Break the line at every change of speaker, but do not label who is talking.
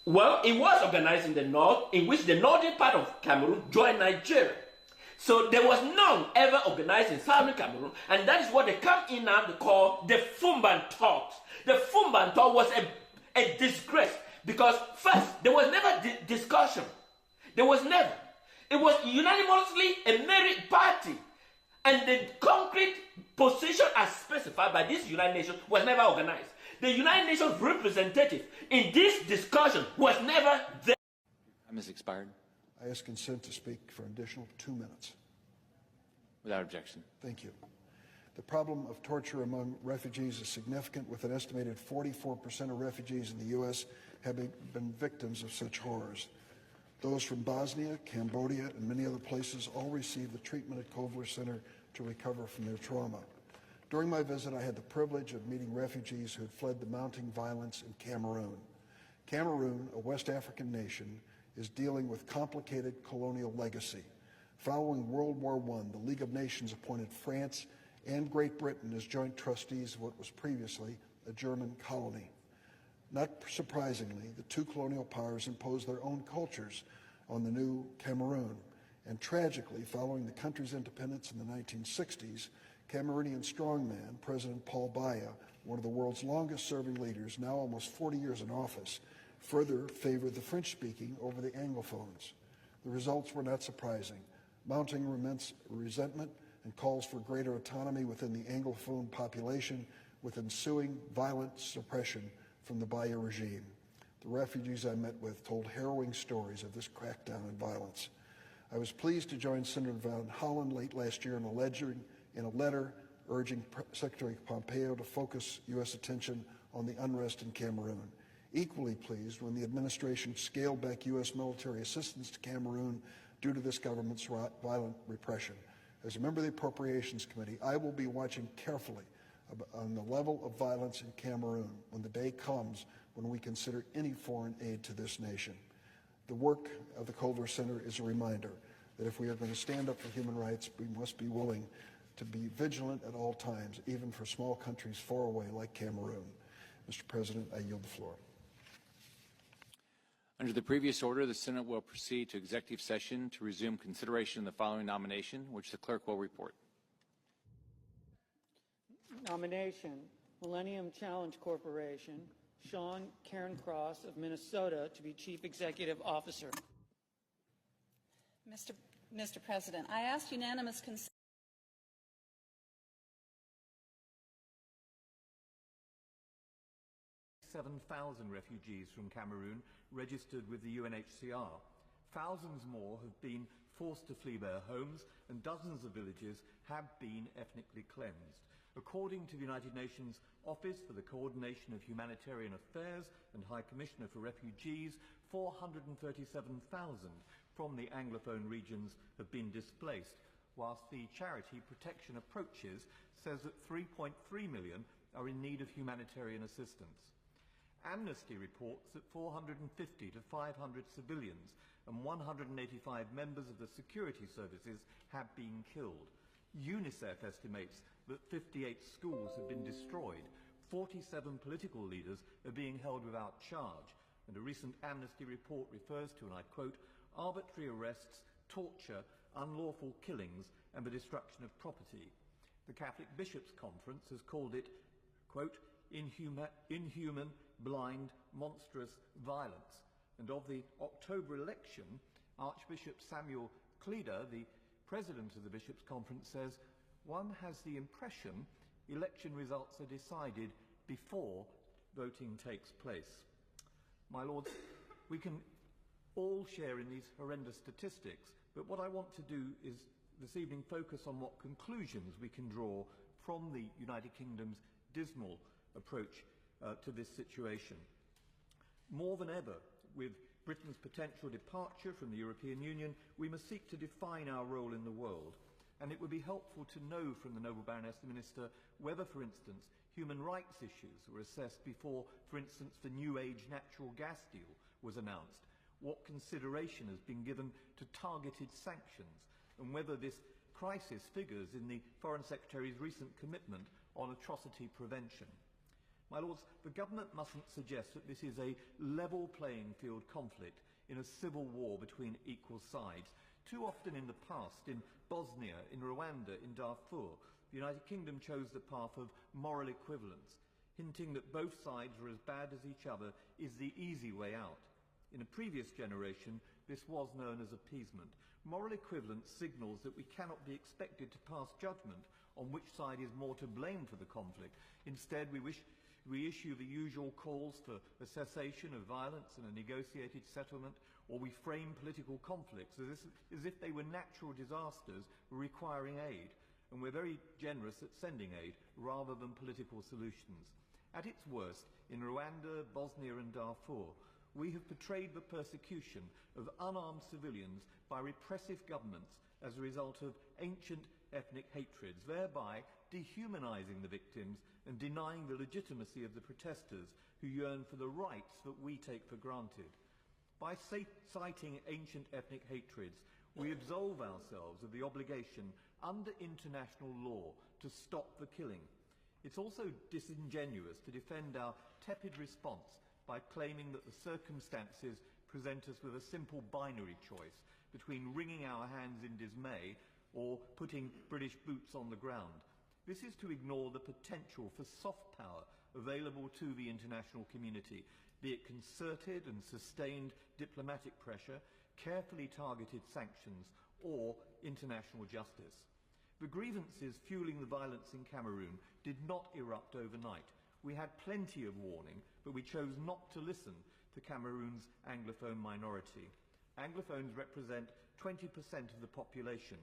Well, it was organized in the north, in which the northern part of Cameroon joined Nigeria. So there was none ever organized in southern Cameroon, and that is what they come in now to call the Fumban talks. The Fumban talk was a disgrace because first, there was never discussion. There was never. It was unanimously a merit party. And the concrete position as specified by this United Nations was never organized. The United Nations representative in this discussion was never there.
Time has expired.
I ask consent to speak for an additional 2 minutes.
Without objection.
Thank you. The problem of torture among refugees is significant, with an estimated 44% of refugees in the U.S. having been victims of such horrors. Those from Bosnia, Cambodia, and many other places all receive the treatment at Kovler Center to recover from their trauma. During my visit, I had the privilege of meeting refugees who had fled the mounting violence in Cameroon. Cameroon, a West African nation, is dealing with complicated colonial legacy. Following World War I, the League of Nations appointed France and Great Britain as joint trustees of what was previously a German colony. Not surprisingly, the two colonial powers imposed their own cultures on the new Cameroon. And tragically, following the country's independence in the 1960s, Cameroonian strongman, President Paul Biya, one of the world's longest-serving leaders, now almost 40 years in office, further favored the French-speaking over the Anglophones. The results were not surprising. Mounting immense resentment and calls for greater autonomy within the Anglophone population, with ensuing violent suppression from the Biya regime. The refugees I met with told harrowing stories of this crackdown and violence. I was pleased to join Senator Van Hollen late last year in a letter urging Secretary Pompeo to focus U.S. attention on the unrest in Cameroon. Equally pleased when the administration scaled back U.S. military assistance to Cameroon due to this government's violent repression. As a member of the Appropriations Committee, I will be watching carefully on the level of violence in Cameroon when the day comes when we consider any foreign aid to this nation. The work of the Kovler Center is a reminder that if we are going to stand up for human rights, we must be willing to be vigilant at all times, even for small countries far away like Cameroon. Mr. President, I yield the floor.
Under the previous order, the Senate will proceed to executive session to resume consideration of the following nomination, which the clerk will report.
Nomination, Millennium Challenge Corporation, Sean Cairncross of Minnesota to be Chief Executive Officer.
Mr. President, I ask unanimous consent.
7,000 refugees from Cameroon registered with the UNHCR. Thousands more have been forced to flee their homes, and dozens of villages have been ethnically cleansed. According to the United Nations Office for the Coordination of Humanitarian Affairs and High Commissioner for Refugees, 437,000 from the Anglophone regions have been displaced, whilst the charity Protection Approaches says that 3.3 million are in need of humanitarian assistance. Amnesty reports that 450 to 500 civilians and 185 members of the security services have been killed. UNICEF estimates that 58 schools have been destroyed, 47 political leaders are being held without charge, and a recent Amnesty report refers to, and I quote, arbitrary arrests, torture, unlawful killings, and the destruction of property. The Catholic Bishops' Conference has called it, quote, inhuman, blind, monstrous violence. And of the October election, Archbishop Samuel Cleda, the president of the Bishops' Conference, says, one has the impression election results are decided before voting takes place. My lords, we can all share in these horrendous statistics, but what I want to do is this evening focus on what conclusions we can draw from the United Kingdom's dismal approach to this situation. More than ever, with Britain's potential departure from the European Union, we must seek to define our role in the world. And it would be helpful to know from the Noble Baroness the Minister whether, for instance, human rights issues were assessed before, for instance, the New Age natural gas deal was announced, what consideration has been given to targeted sanctions, and whether this crisis figures in the Foreign Secretary's recent commitment on atrocity prevention. My Lords, the government mustn't suggest that this is a level playing field conflict in a civil war between equal sides. Too often in the past, in Bosnia, in Rwanda, in Darfur, the United Kingdom chose the path of moral equivalence, hinting that both sides are as bad as each other is the easy way out. In a previous generation, this was known as appeasement. Moral equivalence signals that we cannot be expected to pass judgment on which side is more to blame for the conflict. Instead, we issue the usual calls for a cessation of violence and a negotiated settlement, or we frame political conflicts as if they were natural disasters requiring aid, and we're very generous at sending aid rather than political solutions. At its worst, in Rwanda, Bosnia and Darfur, we have portrayed the persecution of unarmed civilians by repressive governments as a result of ancient ethnic hatreds, thereby dehumanizing the victims and denying the legitimacy of the protesters who yearn for the rights that we take for granted. By citing ancient ethnic hatreds, we absolve ourselves of the obligation under international law to stop the killing. It's also disingenuous to defend our tepid response by claiming that the circumstances present us with a simple binary choice between wringing our hands in dismay or putting British boots on the ground. This is to ignore the potential for soft power available to the international community, be it concerted and sustained diplomatic pressure, carefully targeted sanctions, or international justice. The grievances fueling the violence in Cameroon did not erupt overnight. We had plenty of warning, but we chose not to listen to Cameroon's Anglophone minority. Anglophones represent 20% of the population,